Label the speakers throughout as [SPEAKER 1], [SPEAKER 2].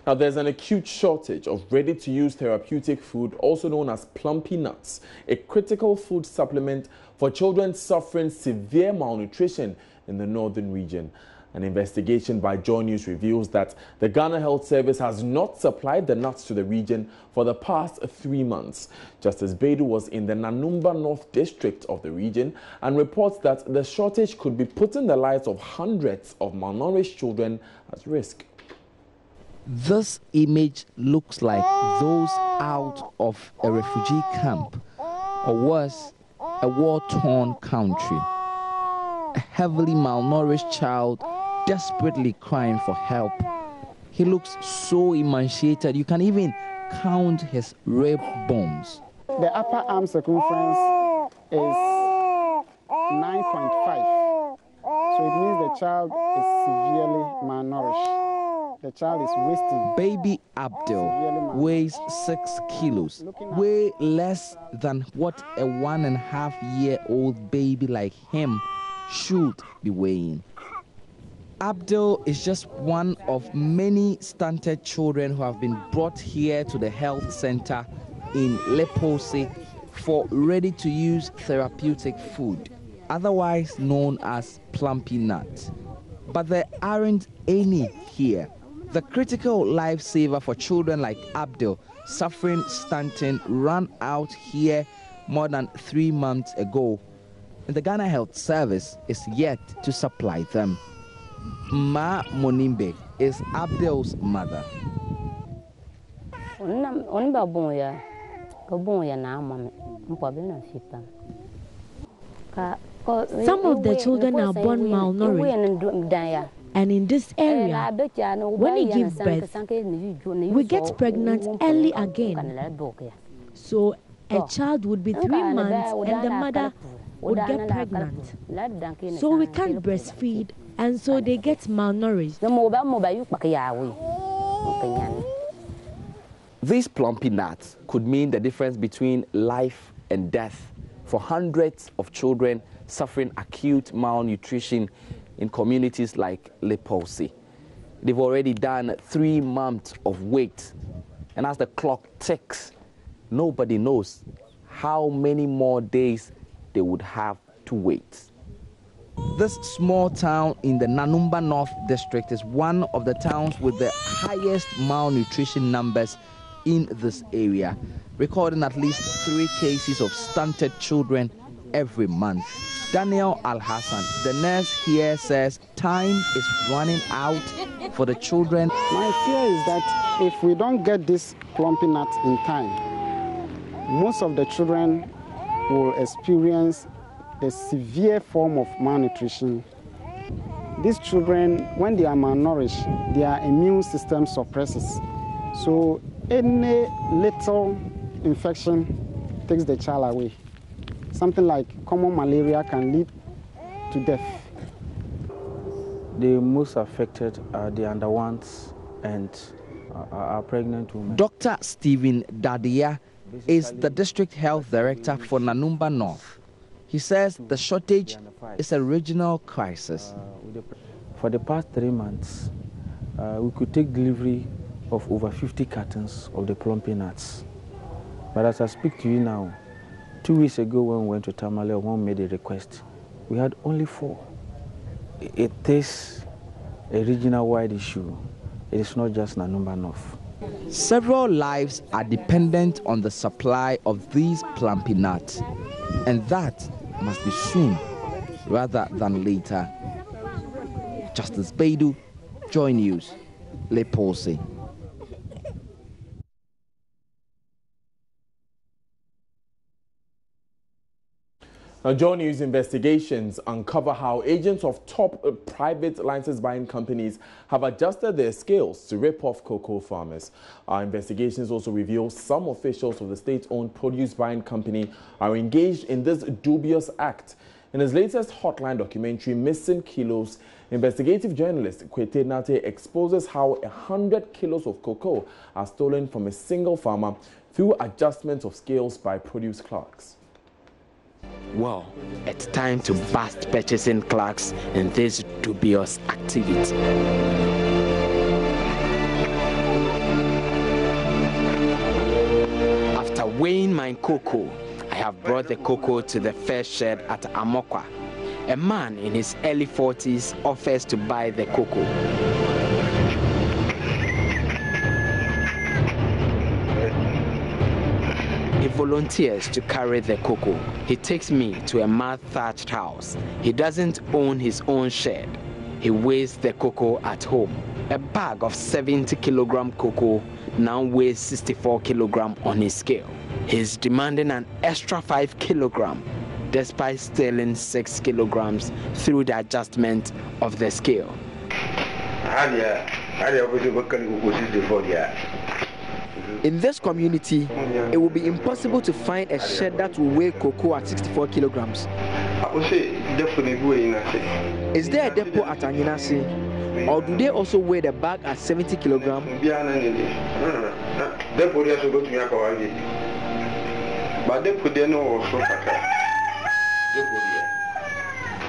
[SPEAKER 1] Now, there's an acute shortage of ready-to-use therapeutic food, also known as plumpy nuts, a critical food supplement for children suffering severe malnutrition in the northern region. An investigation by Joy News reveals that the Ghana Health Service has not supplied the nuts to the region for the past 3 months. Justice Beidou was in the Nanumba North District of the region and reports that the shortage could be putting the lives of hundreds of malnourished children at risk.
[SPEAKER 2] This image looks like those out of a refugee camp, or worse, a war-torn country. A heavily malnourished child desperately crying for help. He looks so emaciated, you can even count his rib bones.
[SPEAKER 3] The upper arm circumference is 9.5, so it means the child is severely malnourished. The child is wasting.
[SPEAKER 2] Baby Abdul weighs 6 kilos, way less than what a 1.5-year-old baby like him should be weighing. Abdul is just one of many stunted children who have been brought here to the health center in Leposi for ready-to-use therapeutic food, otherwise known as plumpy nuts. But there aren't any here. The critical lifesaver for children like Abdul suffering stunting ran out here more than 3 months ago, and the Ghana Health Service is yet to supply them. Ma Monimbe is Abdel's mother.
[SPEAKER 4] Some of the children are born malnourished, and in this area, when we give birth, we get pregnant early again. So a child would be 3 months and the mother would get pregnant. So we can't breastfeed, and so they get malnourished.
[SPEAKER 2] These plumpy nuts could mean the difference between life and death for hundreds of children suffering acute malnutrition in communities like Leposi. They've already done 3 months of wait, and as the clock ticks, nobody knows how many more days they would have to wait. This small town in the Nanumba North District is one of the towns with the highest malnutrition numbers in this area, recording at least 3 cases of stunted children every month. Daniel Al-Hassan, the nurse here, says time is running out for the children.
[SPEAKER 3] My fear is that if we don't get this plumpy nut in time, most of the children will experience a severe form of malnutrition. These children, when they are malnourished, their immune system suppresses. So any little infection takes the child away. Something like common malaria can lead to death.
[SPEAKER 5] The most affected are the underones and are pregnant women.
[SPEAKER 2] Dr. Stephen Dadia is the district health director for Nanumba North. He says the shortage is a regional crisis.
[SPEAKER 5] For the past 3 months, we could take delivery of over 50 cartons of the plumpy nuts. But as I speak to you now, 2 weeks ago when we went to Tamale, one made a request. We had only 4. It is a regional-wide issue. It is not just Nanumba North.
[SPEAKER 2] Several lives are dependent on the supply of these plumpy nuts, and that must be soon rather than later. Justice Beidou, Joy News, Leposi.
[SPEAKER 1] Now, Joy News investigations uncover how agents of top private license buying companies have adjusted their scales to rip off cocoa farmers. Our investigations also reveal some officials of the state-owned produce buying company are engaged in this dubious act. In his latest Hotline documentary, Missing Kilos, investigative journalist Kwete Nate exposes how 100 kilos of cocoa are stolen from a single farmer through adjustment of scales by produce clerks.
[SPEAKER 6] Well, it's time to bust purchasing clerks in this dubious activity. seen my cocoa, I have brought the cocoa to the first shed at Amokwa. A man in his early 40s offers to buy the cocoa. He volunteers to carry the cocoa. He takes me to a mud-thatched house. He doesn't own his own shed. He weighs the cocoa at home. A bag of 70-kilogram cocoa now weighs 64 kilogram on his scale. He's demanding an extra 5 kilogram despite stealing 6 kilograms through the adjustment of the scale.
[SPEAKER 7] In this community, it will be impossible to find a shed that will weigh cocoa at 64 kilograms. Is there a depot at Anyinase, or do they also weigh the bag at 70 kilograms?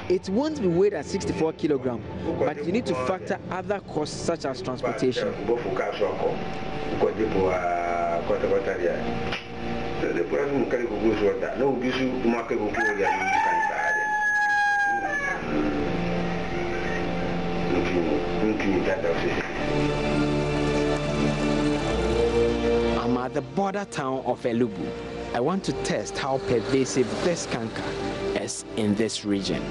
[SPEAKER 7] It won't be weighed at 64 kilograms, but you need to factor other costs such as transportation.
[SPEAKER 6] I'm at the border town of Elubu. I want to test how pervasive this canker is in this region.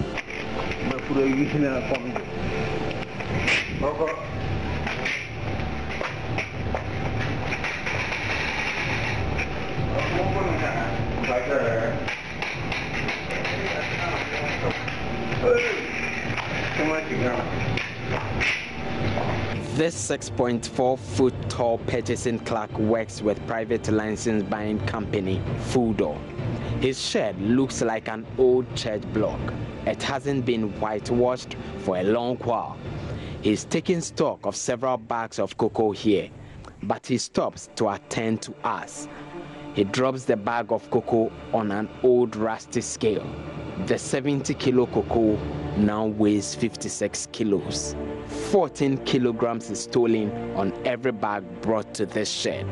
[SPEAKER 6] This 6.4-foot tall purchasing clerk works with private license buying company Fudo. His shed looks like an old church block. It hasn't been whitewashed for a long while. He's taking stock of several bags of cocoa here, but he stops to attend to us. He drops the bag of cocoa on an old rusty scale. The 70-kilo cocoa now weighs 56 kilos. 14 kilograms is stolen on every bag brought to this shed.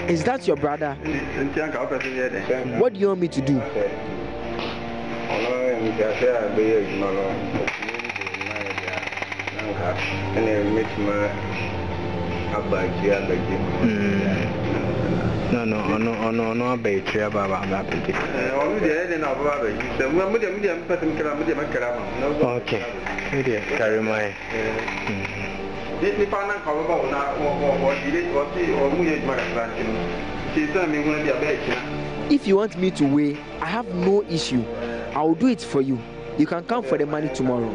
[SPEAKER 7] Is that your brother? What do you want me to do?
[SPEAKER 5] No, battery about okay, carry my.
[SPEAKER 7] If you want me to weigh, I have no issue. I will do it for you. You can come for the money tomorrow.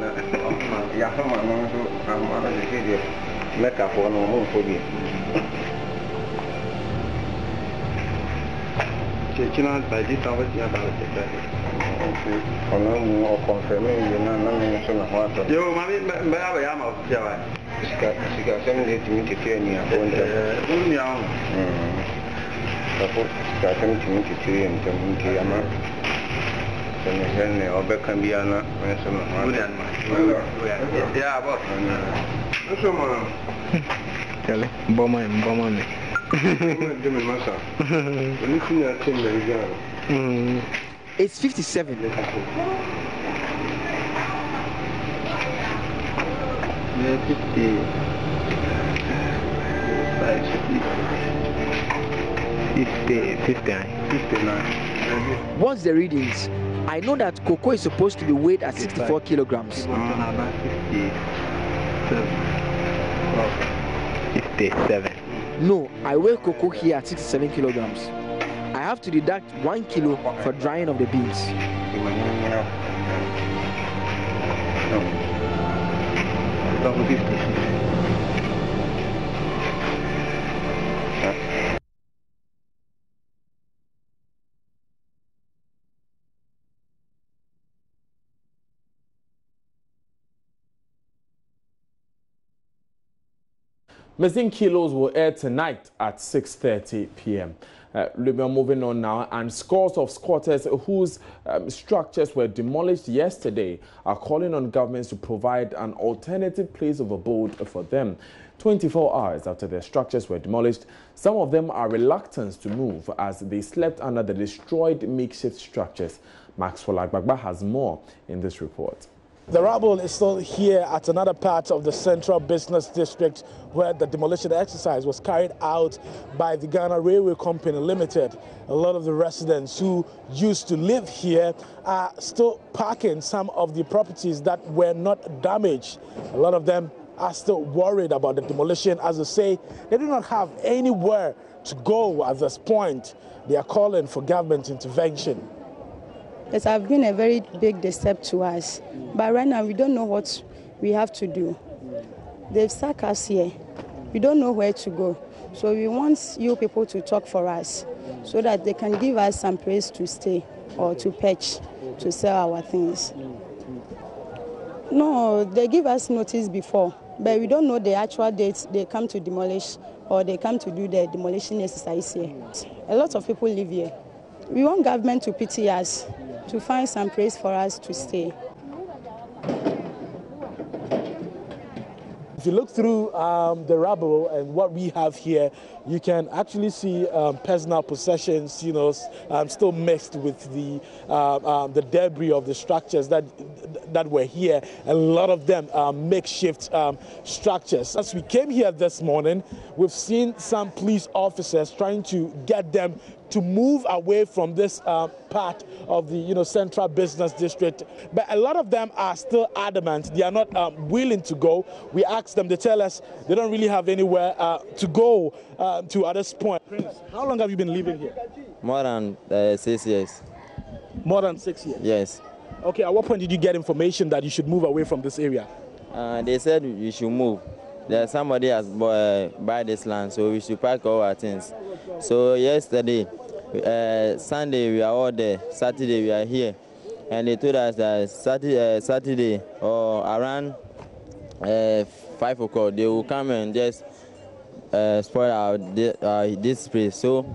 [SPEAKER 7] It's 57. What's the readings? I know that cocoa is supposed to be weighed at 64 kilograms.
[SPEAKER 5] 57.
[SPEAKER 7] No, I weigh cocoa here at 67 kilograms. I have to deduct 1 kilo for drying of the beans.
[SPEAKER 1] Missing Kilos will air tonight at 6:30 p.m. Moving on now, and scores of squatters whose structures were demolished yesterday are calling on governments to provide an alternative place of abode for them. 24 hours after their structures were demolished, some of them are reluctant to move as they slept under the destroyed makeshift structures. Maxwell Agbagba has more in this report.
[SPEAKER 8] The rubble is still here at another part of the Central Business District where the demolition exercise was carried out by the Ghana Railway Company Limited. A lot of the residents who used to live here are still parking some of the properties that were not damaged. A lot of them are still worried about the demolition, as they say they do not have anywhere to go at this point. They are calling for government intervention.
[SPEAKER 9] It has been a very big disturb to us, but right now we don't know what we have to do. They've stuck us here. We don't know where to go. So we want you people to talk for us so that they can give us some place to stay or to pitch to sell our things. No, they give us notice before, but we don't know the actual dates they come to demolish or they come to do the demolition exercise here. A lot of people live here. We want government to pity us, to find some place for us to stay.
[SPEAKER 8] If you look through the rubble and what we have here, you can actually see personal possessions, still mixed with the debris of the structures that were here. A lot of them are makeshift structures. As we came here this morning, we've seen some police officers trying to get them to move away from this part of the Central Business District. But a lot of them are still adamant. They are not willing to go. We asked them, they tell us they don't really have anywhere to go to at this point. Prince, how long have you been living here?
[SPEAKER 10] More than 6 years.
[SPEAKER 8] More than 6 years?
[SPEAKER 10] Yes.
[SPEAKER 8] Okay, at what point did you get information that you should move away from this area?
[SPEAKER 10] They said you should move. There's somebody has buy this land, so we should pack all our things. So yesterday, Sunday we are all there, Saturday we are here, and they told us that Saturday or around 5 o'clock they will come and just spoil this place. So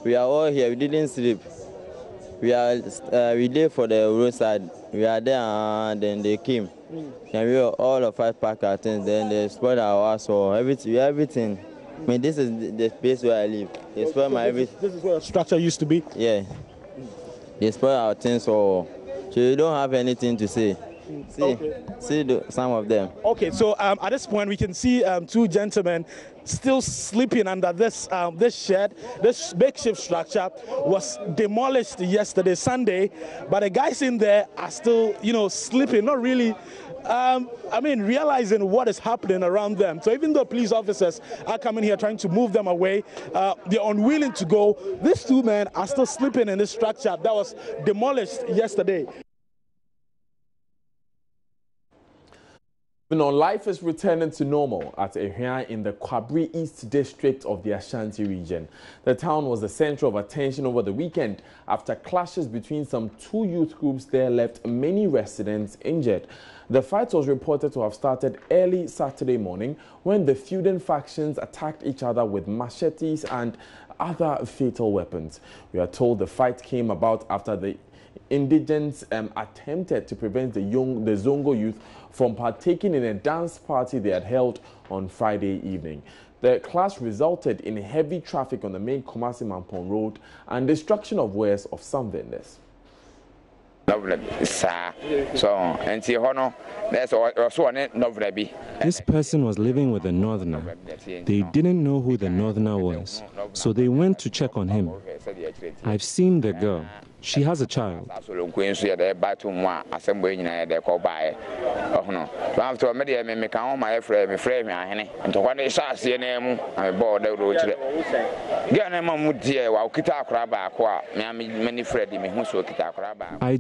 [SPEAKER 10] we are all here. We didn't sleep. We did for the roadside. We are there, and then they came. And we were all of us packed our things. Then they spoiled our house or everything. I mean, this is the place where I live. They spoiled my everything.
[SPEAKER 8] This is where the structure used to be?
[SPEAKER 10] Yeah. They spoiled our things, so you don't have anything to say. See some of them.
[SPEAKER 8] Okay, so at this point we can see two gentlemen still sleeping under this shed. This makeshift structure was demolished yesterday, Sunday, but the guys in there are still, sleeping, not really, realizing what is happening around them. So even though police officers are coming here trying to move them away, they're unwilling to go. These two men are still sleeping in this structure that was demolished yesterday.
[SPEAKER 1] Life is returning to normal at Ehia in the Kwabri East District of the Ashanti region. The town was the center of attention over the weekend after clashes between some two youth groups there left many residents injured. The fight was reported to have started early Saturday morning when the feuding factions attacked each other with machetes and other fatal weapons. We are told the fight came about after the indigents attempted to prevent the Zongo youth from partaking in a dance party they had held on Friday evening. The clash resulted in heavy traffic on the main Kumasi-Mampong road and destruction of wares of some vendors.
[SPEAKER 11] This person was living with a northerner. They didn't know who the northerner was, so they went to check on him. I've seen the girl. She has a child. I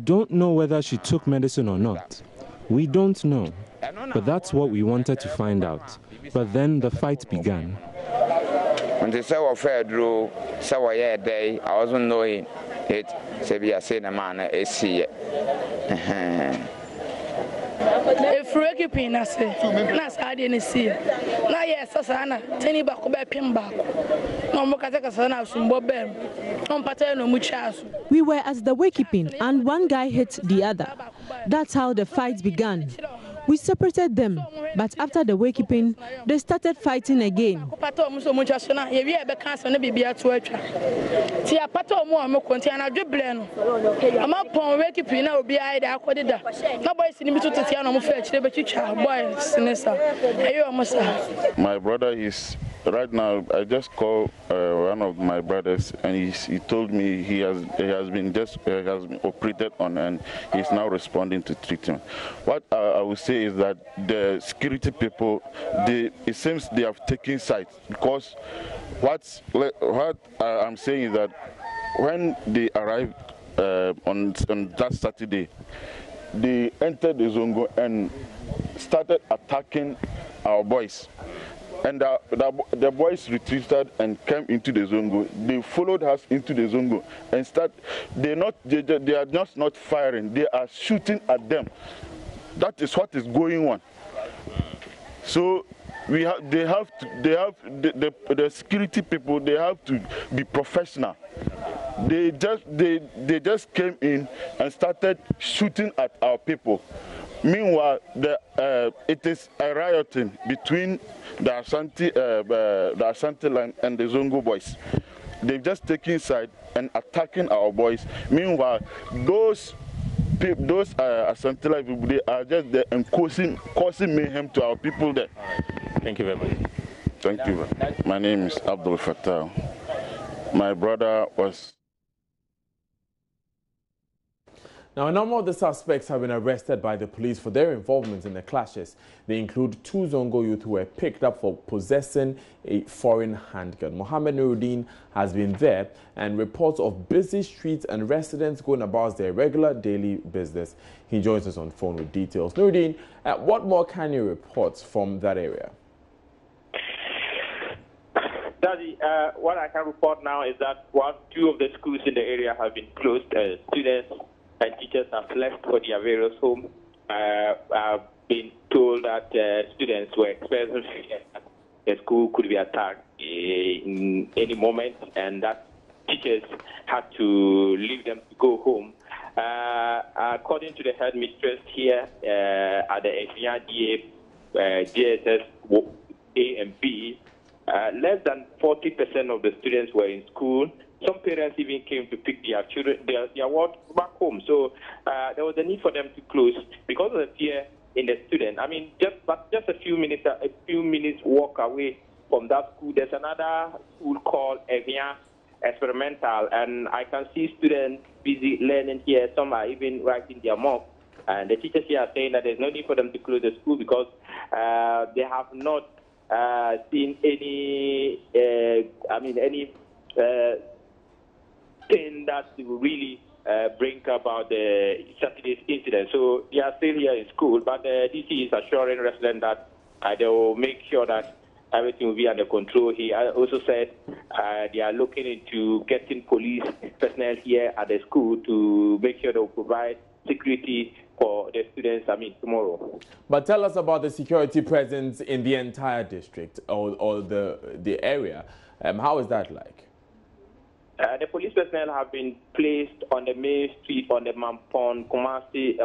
[SPEAKER 11] don't know whether she took medicine or not. We don't know. But that's what we wanted to find out. But then the fight began. When they say I wasn't knowing it.
[SPEAKER 12] If we're keeping us, that's I didn't see. Now, yes, Sasana, Tenny Bacoba Pimba. No more Kazakasana, Sumbobem, no pattern, no muchas.
[SPEAKER 13] We were at the wakekeeping and one guy hit the other. That's how the fight began. We separated them, but after the wakekeeping, they started fighting again.
[SPEAKER 14] My brother is right now. I just called one of my brothers, and he told me he has been operated on, and he's now responding to treatment. What I would say is that the security people, it seems they have taken sides, because what I'm saying is that when they arrived on that Saturday, they entered the Zongo and started attacking our boys. And the boys retreated and came into the Zongo. They followed us into the Zongo and they are just not firing, they are shooting at them. That is what is going on. So the security people, they have to be professional. They just came in and started shooting at our people. Meanwhile, it is a rioting between the Ashanti line and the Zongo boys. They've just taken side and attacking our boys. Meanwhile, those Ashanti line people, they are just there and causing mayhem to our people there.
[SPEAKER 15] Thank you very much.
[SPEAKER 14] Thank you. My name is Abdul Fattah. My brother was...
[SPEAKER 1] Now, a number of the suspects have been arrested by the police for their involvement in the clashes. They include 2 Zongo youth who were picked up for possessing a foreign handgun. Mohammed Nuruddin has been there, and reports of busy streets and residents going about their regular daily business. He joins us on phone with details. Nuruddin, what more can you report from that area?
[SPEAKER 16] Daddy, what I can report now is that 2 of the schools in the area have been closed. Students and teachers have left for their various homes. I've been told that students were experiencing that the school could be attacked in any moment, and that teachers had to leave them to go home. According to the headmistress here at the FIADA JSS A and B, less than 40% of the students were in school. Some parents even came to pick their children, their ward back home. So there was a need for them to close because of the fear in the student. I mean, just a few minutes walk away from that school, there's another school called Evian Experimental, and I can see students busy learning here. Some are even writing their mock. And the teachers here are saying that there's no need for them to close the school because they have not seen any, thing that will really bring about the Saturday's incident. So they are still here in school, but the DC is assuring residents that they will make sure that everything will be under control. He also said they are looking into getting police personnel here at the school to make sure they will provide security for the students, tomorrow.
[SPEAKER 1] But tell us about the security presence in the entire district or the area. How is that like?
[SPEAKER 16] The police personnel have been placed on the main street on the Kumasi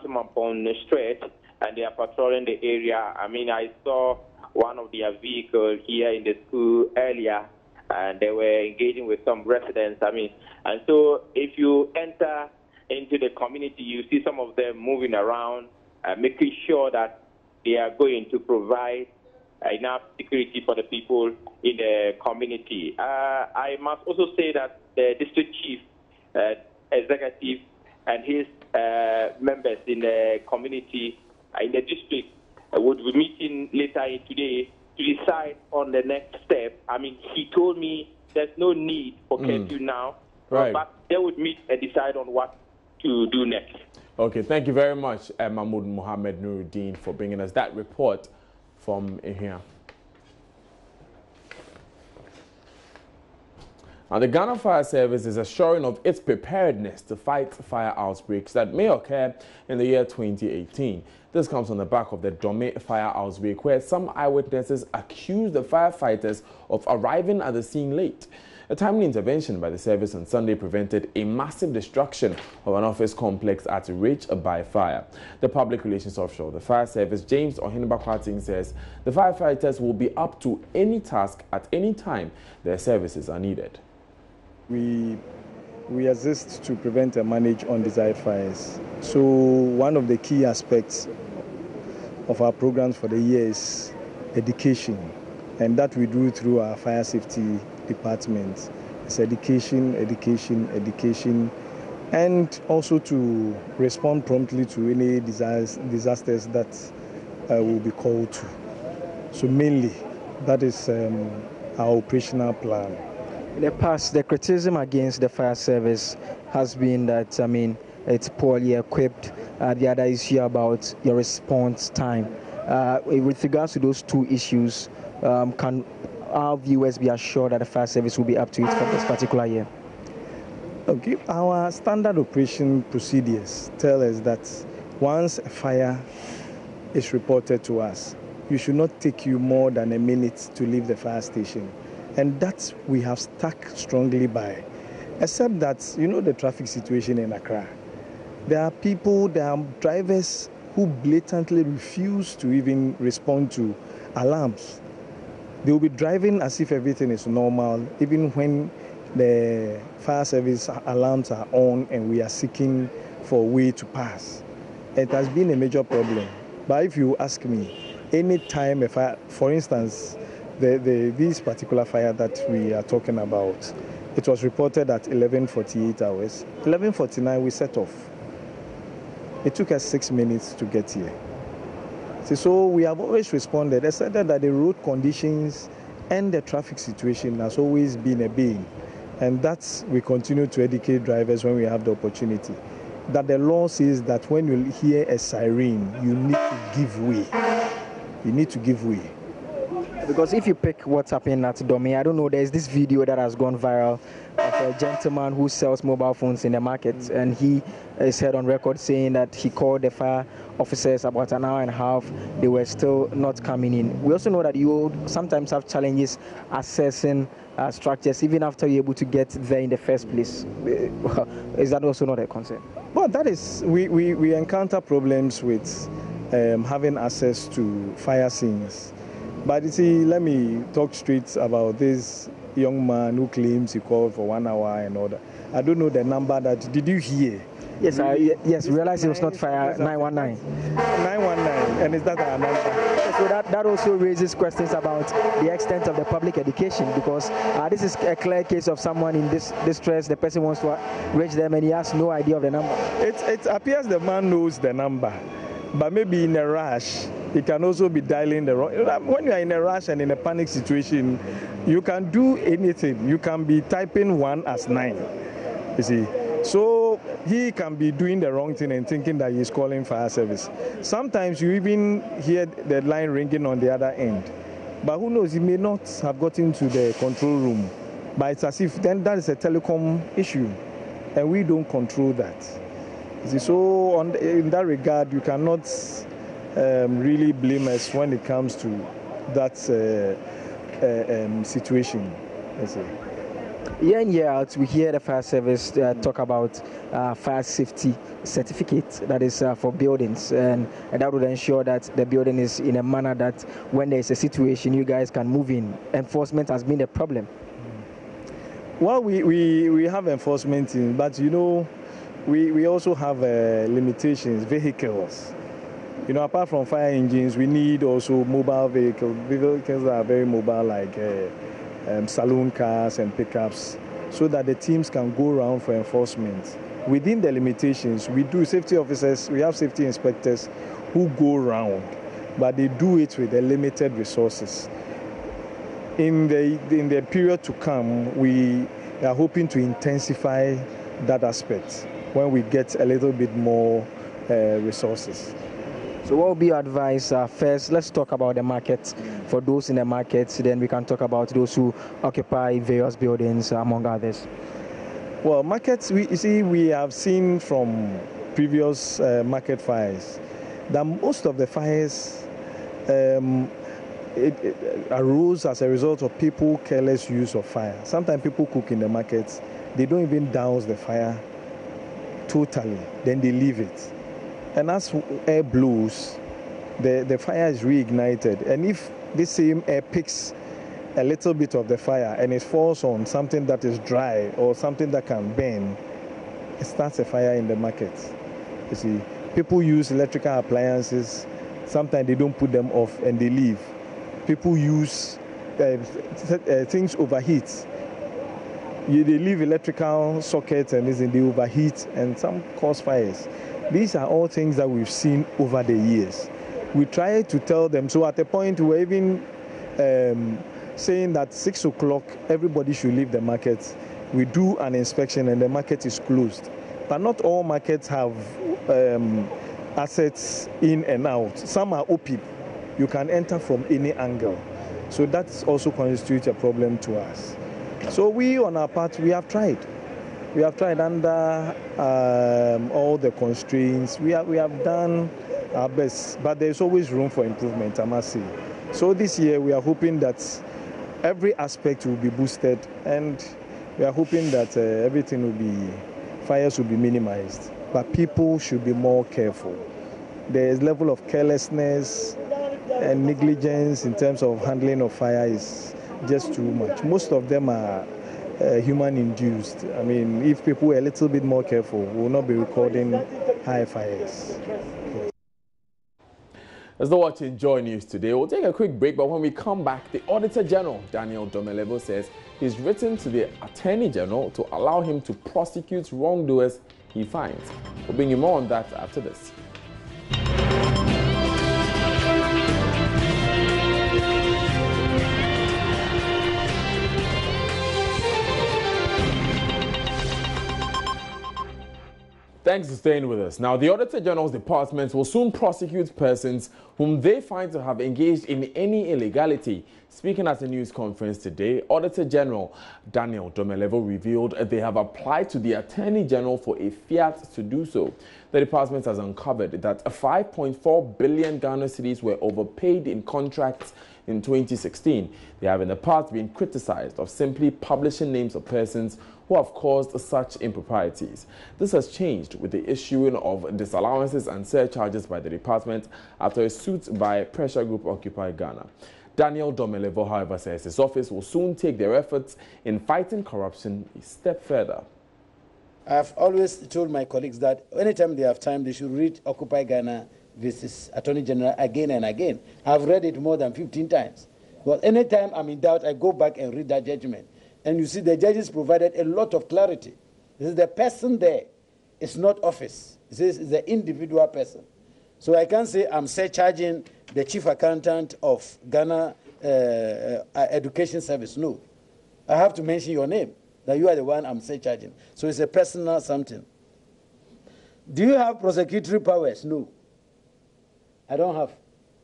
[SPEAKER 16] Mampon Street, and they are patrolling the area. I saw one of their vehicles here in the school earlier, and they were engaging with some residents. And so if you enter into the community, you see some of them moving around, making sure that they are going to provide enough security for the people in the community. I must also say that the district chief, executive, and his members in the community, in the district, would be meeting later today to decide on the next step. He told me there's no need for curfew now,
[SPEAKER 1] right,
[SPEAKER 16] but they would meet and decide on what to do next.
[SPEAKER 1] Okay, thank you very much, Mahmoud Mohammed Nuruddin, for bringing us that report from here. Now, the Ghana Fire Service is assuring of its preparedness to fight fire outbreaks that may occur in the year 2018. This comes on the back of the Dome fire outbreak, where some eyewitnesses accused the firefighters of arriving at the scene late. A timely intervention by the service on Sunday prevented a massive destruction of an office complex at Ridge by fire. The public relations officer of the fire service, James Ohinba-Kwating, says the firefighters will be up to any task at any time their services are needed.
[SPEAKER 15] We assist to prevent and manage undesired fires. So one of the key aspects of our programs for the year is education, and that we do through our fire safety department. It's education, and also to respond promptly to any disasters that will be called to. So mainly, that is our operational plan.
[SPEAKER 17] In the past, the criticism against the fire service has been that, it's poorly equipped. The other issue about your response time. With regards to those two issues, can our viewers be assured that the fire service will be up to it for this particular year?
[SPEAKER 15] Okay, our standard operation procedures tell us that once a fire is reported to us, it should not take you more than a minute to leave the fire station. And that we have stuck strongly by, except that, the traffic situation in Accra. There are drivers who blatantly refuse to even respond to alarms. They will be driving as if everything is normal, even when the fire service alarms are on and we are seeking for a way to pass. It has been a major problem. But if you ask me, any time a fire, for instance, this particular fire that we are talking about, it was reported at 11:48 hours. 11:49 we set off. It took us 6 minutes to get here. So we have always responded. I said that the road conditions and the traffic situation has always been a bane. And that's, we continue to educate drivers when we have the opportunity. That the law says that when you hear a siren, you need to give way. You need to give way.
[SPEAKER 17] Because if you pick what's happening at Dome, I don't know, there's this video that has gone viral of a gentleman who sells mobile phones in the market, and he is heard on record saying that he called the fire officers about an hour and a half. They were still not coming in. We also know that you sometimes have challenges accessing structures even after you're able to get there in the first place. Is that also not a concern?
[SPEAKER 15] Well, that is, we encounter problems with having access to fire scenes. But you see, let me talk straight about this young man who claims he called for 1 hour and all that. I don't know the number that, did you hear?
[SPEAKER 17] Yes, yes, realized it was not fire 919.
[SPEAKER 15] 919, and is that our number?
[SPEAKER 17] So that also raises questions about the extent of the public education, because this is a clear case of someone in this distress. The person wants to reach them and he has no idea of the number.
[SPEAKER 15] It appears the man knows the number, but maybe in a rush, he can also be dialing the wrong. When you are in a rush and in a panic situation, you can do anything. You can be typing 1 as 9, you see. So he can be doing the wrong thing and thinking that he's calling fire service. Sometimes you even hear the line ringing on the other end. But who knows, he may not have gotten to the control room. But it's as if then that is a telecom issue, and we don't control that. You see, so in that regard, you cannot really blame us when it comes to that situation.
[SPEAKER 17] Year in, year out, we hear the fire service talk about fire safety certificate that is for buildings, and that would ensure that the building is in a manner that when there is a situation, you guys can move in. Enforcement has been a problem.
[SPEAKER 15] Well, we have enforcement in, but we also have limitations, vehicles. Apart from fire engines, we need also mobile vehicles that are very mobile, like saloon cars and pickups, so that the teams can go around for enforcement. Within the limitations, we do safety officers, we have safety inspectors who go around, but they do it with the limited resources. In the period to come, we are hoping to intensify that aspect when we get a little bit more resources.
[SPEAKER 17] So what would be your advice? First, let's talk about the market. For those in the market, then we can talk about those who occupy various buildings, among others.
[SPEAKER 15] Well, markets, we have seen from previous market fires that most of the fires it arose as a result of people careless use of fire. Sometimes people cook in the markets, they don't even douse the fire totally, then they leave it. And as air blows, the fire is reignited. And if this same air picks a little bit of the fire and it falls on something that is dry or something that can burn, it starts a fire in the market. You see, people use electrical appliances, sometimes they don't put them off and they leave. People use things overheat. They leave electrical sockets and they overheat and some cause fires. These are all things that we've seen over the years. We try to tell them, so at a point we were even saying that 6 o'clock everybody should leave the market. We do an inspection and the market is closed. But not all markets have assets in and out. Some are open. You can enter from any angle. So that also constitutes a problem to us. So we, on our part, we have tried. We have tried under all the constraints. We have done our best, but there's always room for improvement, I must say. So this year we are hoping that every aspect will be boosted, and we are hoping that fires will be minimized. But people should be more careful. There is level of carelessness and negligence in terms of handling of fire is just too much. Most of them are human-induced. I mean, if people were a little bit more careful, we will not be recording high fires.
[SPEAKER 1] As the watching Joy News today, we'll take a quick break, but when we come back, the Auditor General, Daniel Domelevo, says he's written to the Attorney General to allow him to prosecute wrongdoers he finds. We'll bring you more on that after this. Thanks for staying with us. Now, the Auditor General's department will soon prosecute persons whom they find to have engaged in any illegality. Speaking at a news conference today, Auditor General Daniel Domelevo revealed they have applied to the Attorney General for a fiat to do so. The department has uncovered that 5.4 billion Ghana cedis were overpaid in contracts in 2016. They have in the past been criticized of simply publishing names of persons who have caused such improprieties. This has changed with the issuing of disallowances and surcharges by the department after a suit by pressure group Occupy Ghana. Daniel Domelevo, however, says his office will soon take their efforts in fighting corruption a step further.
[SPEAKER 18] I've always told my colleagues that anytime they have time, they should read Occupy Ghana versus Attorney General again and again. I've read it more than 15 times. But anytime I'm in doubt, I go back and read that judgment. And you see, the judges provided a lot of clarity. This is the person there. It's not office. It says it's the individual person. So I can't say I'm surcharging the chief accountant of Ghana Education Service. No. I have to mention your name, that you are the one I'm surcharging. So it's a personal something. Do you have prosecutory powers? No. I don't have.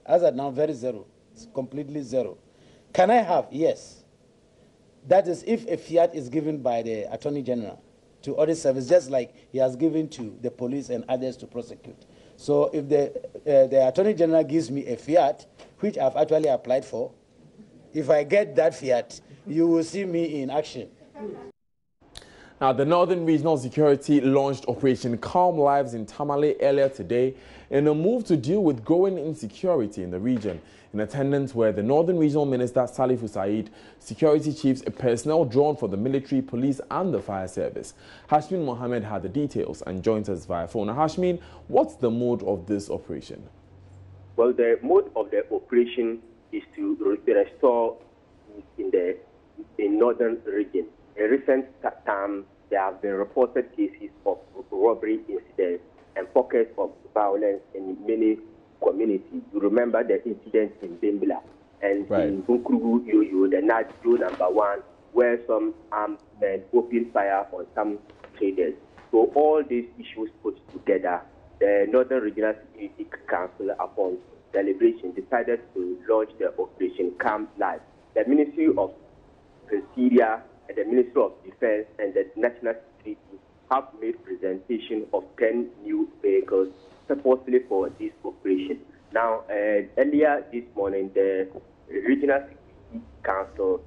[SPEAKER 18] As of now, very zero. It's completely zero. Can I have? Yes. That is if a fiat is given by the Attorney General to audit service, just like he has given to the police and others to prosecute. So if the Attorney General gives me a fiat, which I've actually applied for, if I get that fiat, you will see me in action.
[SPEAKER 1] Now, the Northern Regional Security launched Operation Calm Lives in Tamale earlier today in a move to deal with growing insecurity in the region. In attendance were the Northern Regional Minister Salifu Said, security chiefs, personnel drawn for the military, police and the fire service. Hashmin Mohammed had the details and joins us via phone. Now, Hashmin, what's the mode of this operation?
[SPEAKER 19] Well, the mode of the operation is to restore in northern region. In recent times, there have been reported cases of robbery incidents and pockets of violence in many communities. You remember the incident in Bimbila and in Bunkrugu, the Najo #1, where some armed men opened fire on some traders. So all these issues put together the Northern Regional Security Council, upon deliberation, decided to launch the Operation Come Live. The Ministry of Interior and the Ministry of Defense and the National Security have made presentation of 10 new vehicles supposedly for this operation. Now, earlier this morning, the Regional Security Council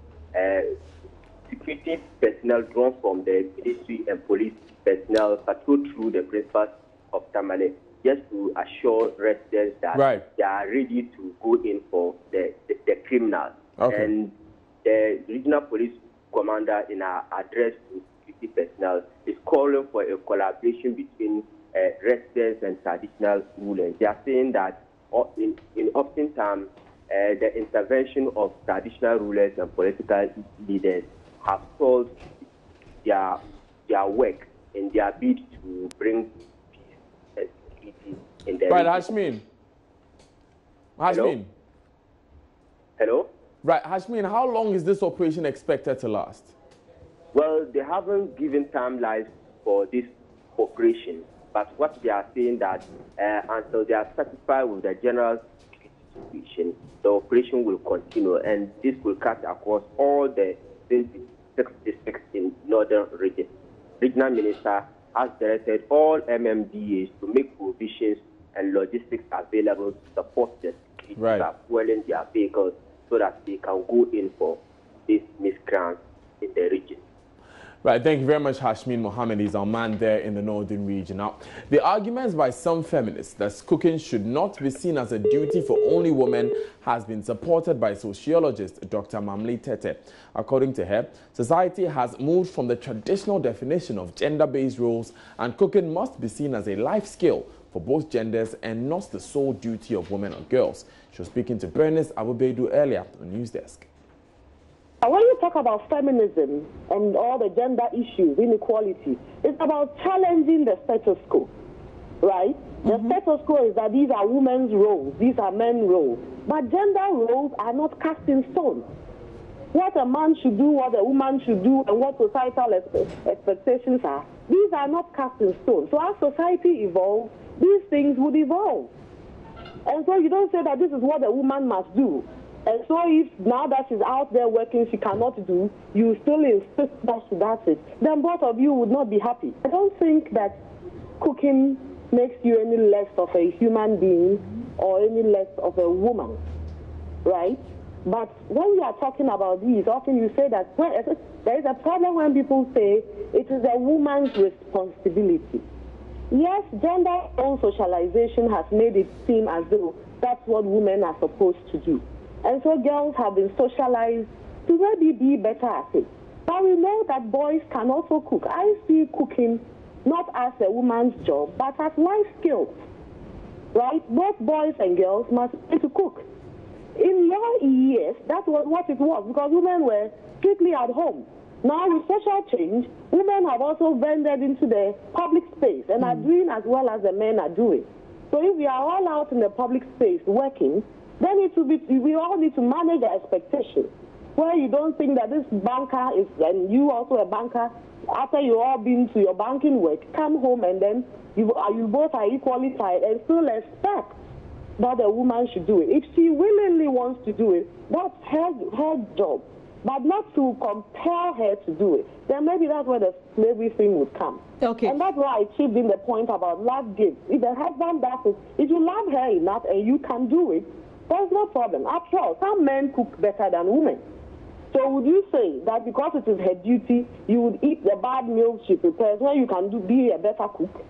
[SPEAKER 19] security personnel drawn from the military and police personnel patrolled through the principals of Tamale just to assure residents that they are ready to go in for the criminals.
[SPEAKER 1] Okay.
[SPEAKER 19] And the regional police commander, in our address to security personnel, is calling for a collaboration between residents and traditional rulers. They are saying that in often times, the intervention of traditional rulers and political leaders have stalled their work in their bid to bring peace and security in the region.
[SPEAKER 1] Hashmin.
[SPEAKER 19] Hello?
[SPEAKER 1] Right, Hashmin, how long is this operation expected to last?
[SPEAKER 19] Well, they haven't given timelines for this operation, but what they are saying that until they are satisfied with the general situation, the operation will continue, and this will cut across all the 26 districts in northern region. Regional Minister has directed all MMDAs to make provisions and logistics available to support the security by fueling their vehicles so that they can go in for these miscreants in the region.
[SPEAKER 1] Right, thank you very much, Hashmin Mohammed. He's our man there in the northern region. Now, the arguments by some feminists that cooking should not be seen as a duty for only women has been supported by sociologist Dr. Mamli Tete. According to her, society has moved from the traditional definition of gender-based roles, and cooking must be seen as a life skill for both genders and not the sole duty of women or girls. She was speaking to Bernice Abubedu earlier on News Desk.
[SPEAKER 20] When you talk about feminism and all the gender issues, inequality, it's about challenging the status quo, right? The status quo is that these are women's roles, these are men's roles. But gender roles are not cast in stone. What a man should do, what a woman should do, and what societal expectations are, these are not cast in stone. So as society evolves, these things would evolve. And so you don't say that this is what a woman must do. And so if now that she's out there working, she cannot do, you still insist that she does it, then both of you would not be happy. I don't think that cooking makes you any less of a human being or any less of a woman, right? But when we are talking about these, often you say that there is a problem when people say it is a woman's responsibility. Yes, gender and socialization has made it seem as though that's what women are supposed to do. And so girls have been socialized to maybe be better at it. But we know that boys can also cook. I see cooking not as a woman's job, but as life skills, right? Both boys and girls must learn to cook. In your years, that was what it was, because women were strictly at home. Now, with social change, women have also ventured into the public space and are doing as well as the men are doing. So if we are all out in the public space working, then it will be, we all need to manage the expectation, where you don't think that this banker is, and you also a banker, after you all been to your banking work, come home and then you both are equally tired and still expect that a woman should do it. If she willingly wants to do it, that's her job, but not to compel her to do it. Then maybe that's where the slavery thing would come.
[SPEAKER 13] Okay.
[SPEAKER 20] And that's why I chipped in the point about love gives. If the husband does it, if you love her enough and you can do it, there's no problem. After all, some men cook better than women. So would you say that because it is her duty, you would eat the bad meals she prepares when you can be a better cook?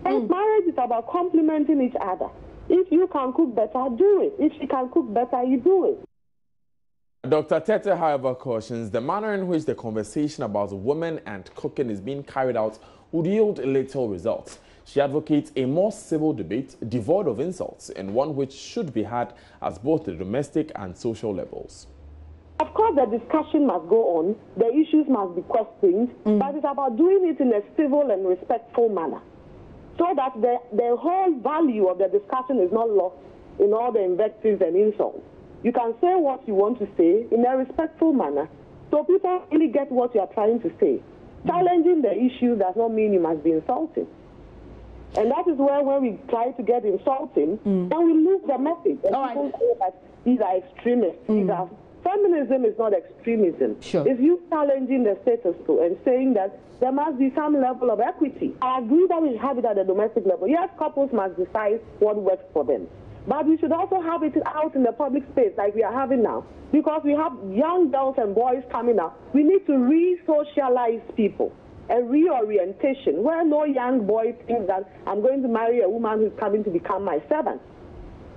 [SPEAKER 20] And marriage is about complementing each other. If you can cook better, do it. If she can cook better, you do it.
[SPEAKER 1] Dr. Tete, however, cautions the manner in which the conversation about women and cooking is being carried out would yield little results. She advocates a more civil debate, devoid of insults, and one which should be had at both the domestic and social levels.
[SPEAKER 20] Of course, the discussion must go on, the issues must be questioned, but it's about doing it in a civil and respectful manner, so that the whole value of the discussion is not lost in all the invectives and insults. You can say what you want to say in a respectful manner, so people really get what you are trying to say. Challenging the issue does not mean you must be insulting. And that is where when we try to get insulting, then we lose the message. And people say that these are extremists. These are feminism is not extremism.
[SPEAKER 21] Sure.
[SPEAKER 20] It's you challenging the status quo and saying that there must be some level of equity. I agree that we have it at the domestic level. Yes, couples must decide what works for them. But we should also have it out in the public space like we are having now. Because we have young girls and boys coming up. We need to re-socialize people. A reorientation where no young boy thinks that I'm going to marry a woman who's coming to become my servant.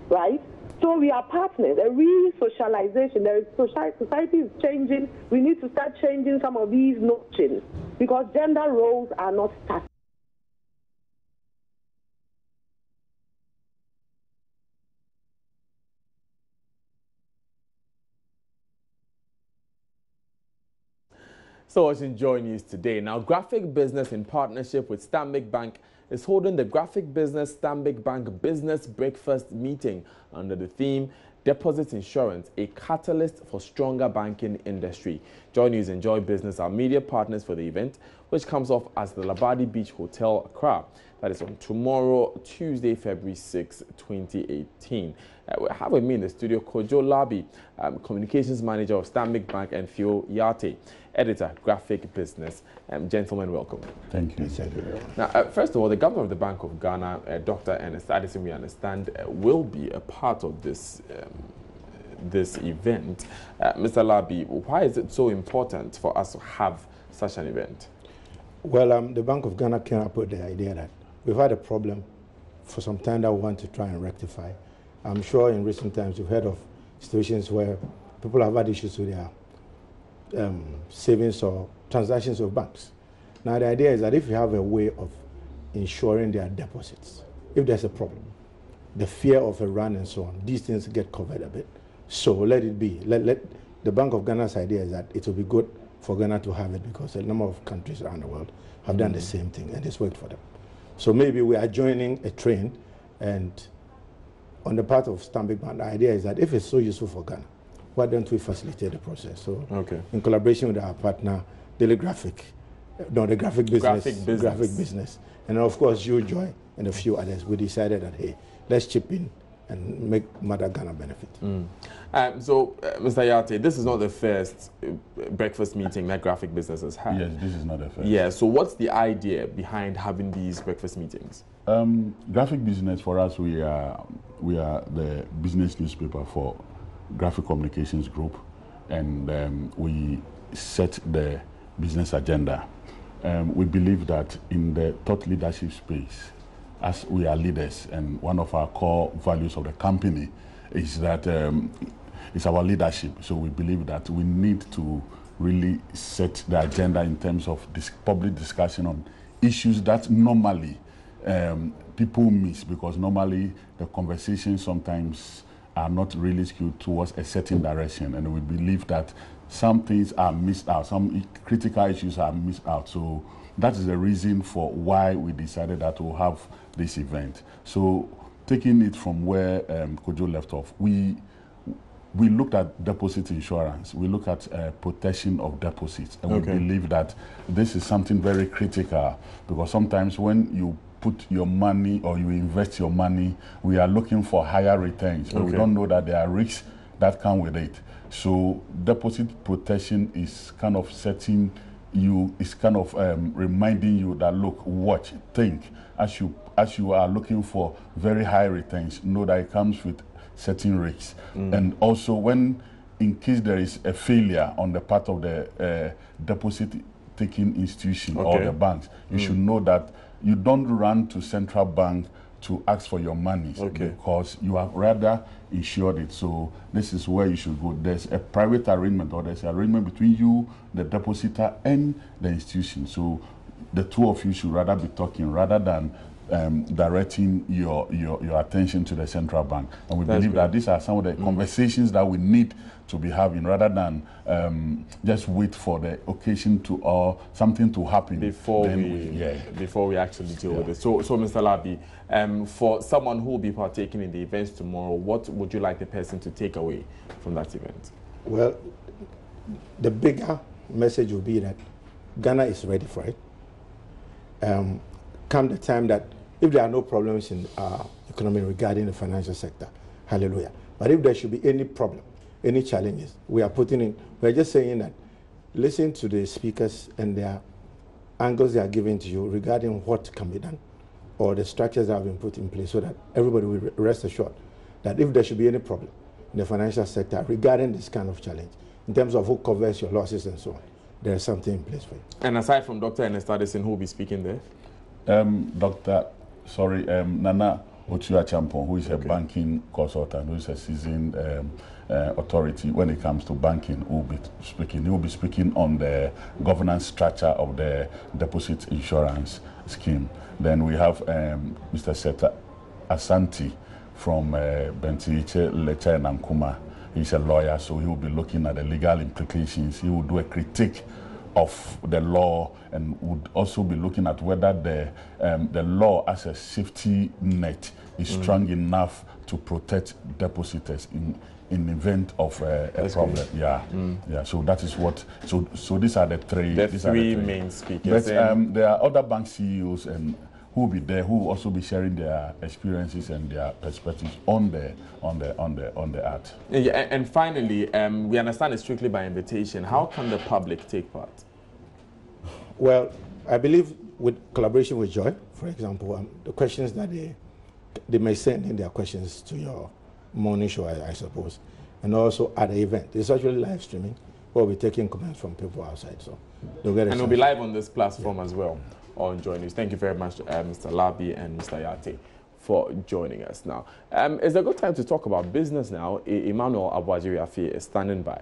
[SPEAKER 20] Right? So we are partners, a re-socialization. Society is changing. We need to start changing some of these notions because gender roles are not static.
[SPEAKER 1] So watching Joy News today. Now, Graphic Business in partnership with Stanbic Bank is holding the Graphic Business Stanbic Bank Business Breakfast meeting under the theme Deposit Insurance, a catalyst for stronger banking industry. Joy News and Joy Business are media partners for the event, which comes off as the Labadi Beach Hotel, Accra. That is on tomorrow, Tuesday, February 6, 2018. We have with me in the studio Kojo Labi, Communications Manager of Stanbic Bank, and Theo Yate, Editor, Graphic Business. Gentlemen, welcome.
[SPEAKER 22] Thank you.
[SPEAKER 1] Now, first of all, the Governor of the Bank of Ghana, Dr. Ernest Addison, we understand, will be a part of this this event. Mr. Labi, why is it so important for us to have such an event?
[SPEAKER 22] Well, the Bank of Ghana came up with the idea that we've had a problem for some time that we want to try and rectify. I'm sure in recent times you've heard of situations where people have had issues with their savings or transactions with banks. Now the idea is that if you have a way of insuring their deposits, if there's a problem, the fear of a run and so on, these things get covered a bit. So let it be. Let the Bank of Ghana's idea is that it will be good for Ghana to have it because a number of countries around the world have done the same thing and it's worked for them. So maybe we are joining a train, and on the part of Stanbic Bank, the idea is that if it's so useful for Ghana, why don't we facilitate the process? So in collaboration with our partner, the Graphic Business, and of course you, Joy, and a few others, we decided that, hey, let's chip in and make Mother Ghana benefit.
[SPEAKER 1] So, Mr. Yate, this is not the first breakfast meeting that Graphic Business has had.
[SPEAKER 22] Yes, this is not the first.
[SPEAKER 1] Yeah, so what's the idea behind having these breakfast meetings?
[SPEAKER 22] Graphic Business, for us, we are the business newspaper for Graphic Communications Group, and we set the business agenda. We believe that in the thought leadership space, as we are leaders, and one of our core values of the company is that it's our leadership. So we believe that we need to really set the agenda in terms of this public discussion on issues that normally people miss, because normally the conversations sometimes are not really skewed towards a certain direction, and we believe that some things are missed out, some critical issues are missed out. So that is the reason for why we decided that we'll have this event. So taking it from where Kojo left off, we looked at deposit insurance, we look at protection of deposits, and we believe that this is something very critical, because sometimes when you put your money or you invest your money, we are looking for higher returns, but we don't know that there are risks that come with it. So deposit protection is kind of setting you, is kind of reminding you that, look, watch, think, as you are looking for very high returns, know that it comes with certain risks. And also, when in case there is a failure on the part of the deposit taking institution or the banks, you should know that you don't run to central bank to ask for your money, because you have rather insured it. So this is where you should go. There's a private arrangement, or there's an arrangement between you, the depositor, and the institution. So the two of you should rather be talking rather than directing your attention to the central bank. And we believe that these are some of the conversations that we need to be having, rather than just wait for the occasion to or something to happen before
[SPEAKER 1] we actually deal with it. So Mr. Labi, for someone who will be partaking in the events tomorrow, what would you like the person to take away from that event?
[SPEAKER 22] Well, the bigger message will be that Ghana is ready for it. Come the time that
[SPEAKER 18] if there are no problems in our economy regarding the financial sector, hallelujah. But if there should be any problem, any challenges, we are just saying that listen to the speakers and their angles they are giving to you regarding what can be done or the structures that have been put in place so that everybody will rest assured that if there should be any problem in the financial sector regarding this kind of challenge, in terms of who covers your losses and so on, there is something in place for you.
[SPEAKER 1] And aside from Dr. Ernest Addison, who will be speaking there?
[SPEAKER 22] Nana Otua Champon, who is a banking consultant, who is a seasoned authority when it comes to banking, will be speaking. He will be speaking on the governance structure of the deposit insurance scheme. Then we have Mr. Seta Asante from Bentiche Lecha Nankuma. He's a lawyer, so he will be looking at the legal implications. He will do a critique of the law and would also be looking at whether the law as a safety net is strong enough to protect depositors in event of a problem. Yeah, yeah. So that is what. So these are the three.
[SPEAKER 1] The three main speakers.
[SPEAKER 22] But there are other bank CEOs and who will be there, who will also be sharing their experiences and their perspectives on the art.
[SPEAKER 1] Yeah, and finally, we understand it's strictly by invitation. How can the public take part?
[SPEAKER 18] Well, I believe with collaboration with Joy, for example, the questions that they may send in their questions to your morning show, I suppose, and also at the event. It's actually live streaming. We'll be taking comments from people outside, so they'll get. And
[SPEAKER 1] it'll be live on this platform as well on Joy News. Thank you very much, Mr. Labi and Mr. Yate, for joining us now. It's a good time to talk about business now. Emmanuel Abuajiri Afi is standing by.